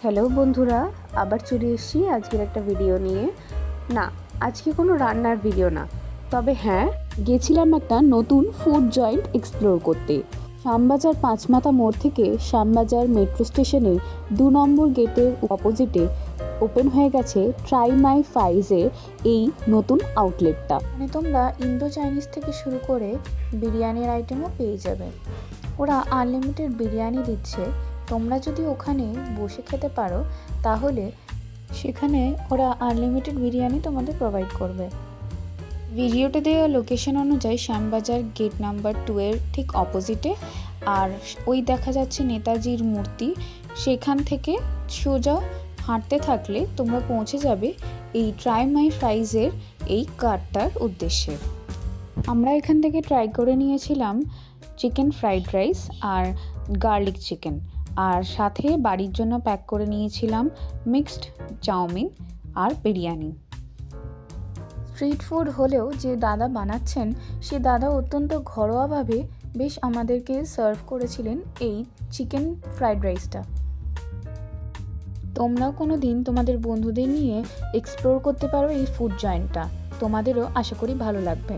Hello বন্ধুরা, আবার চলে এসেছি আজকের একটা ভিডিও নিয়ে। না, আজকে কোনো রান্নার ভিডিও না, তবে হ্যাঁ, গেছিলাম একটা নতুন ফুড জয়েন্ট এক্সপ্লোর করতে। শ্যামবাজার পাঁচমাথা মোড় থেকে শ্যামবাজার মেট্রো স্টেশনে 2 নম্বর গেটের অপোজিটে ওপেন হয়ে গেছে ট্রাই মাই ফ্রাইজের এই নতুন আউটলেটটা। মানে তোমরা ইন্দো চাইনিজ থেকে শুরু করে বিরিয়ানির আইটেমও পেয়ে যাবে। ওরা আনলিমিটেড বিরিয়ানি দিচ্ছে। তোমরা যদি ওখানে বসে খেতে পারো তাহলে সেখানে ওরা আনলিমিটেড বিরিয়ানি তোমাদের প্রোভাইড করবে। ভিডিওতে দেওয়া লোকেশন অনুযায়ী শ্যামবাজার গেট নাম্বার 2 এর ঠিক অপোজিটে, আর ওই দেখা যাচ্ছে নেতাজির মূর্তি, সেখান থেকে সোজা হাঁটতে থাকলে তোমরা পৌঁছে যাবে এই ট্রাই মাই ফ্রাইজের এই কার্টটার উদ্দেশ্যে। আমরা এখান থেকে ট্রাই করে নিয়েছিলাম চিকেন ফ্রাইড রাইস আর গার্লিক চিকেন, আর সাথে বাড়ির জন্য প্যাক করে নিয়েছিলাম মিক্সড চাউমিন আর বিরিয়ানি। স্ট্রিট ফুড হলেও যে দাদা বানাচ্ছেন সে দাদা অত্যন্ত ঘরোয়াভাবে বেশ আমাদেরকে সার্ভ করেছিলেন এই চিকেন ফ্রাইড রাইসটা। তোমরাও কোনো দিন তোমাদের বন্ধুদের নিয়ে এক্সপ্লোর করতে পারো এই ফুড জয়েন্টটা, তোমাদেরও আশা করি ভালো লাগবে।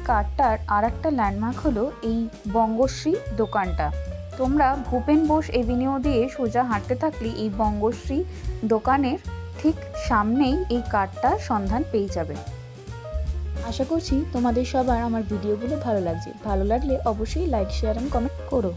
কার্টটার আর একটা ল্যান্ডমার্ক হলো এই বঙ্গশ্রী দোকানটা। তোমরা ভূপেন বোস এভিনিউ দিয়ে সোজা হাঁটতে থাকলে এই বঙ্গশ্রী দোকানের ঠিক সামনেই এই কার্টটার সন্ধান পেয়ে যাবে। আশা করছি তোমাদের সবার আমার ভিডিওগুলো ভালো লাগছে। ভালো লাগলে অবশ্যই লাইক, শেয়ার অ্যান্ড কমেন্ট করো।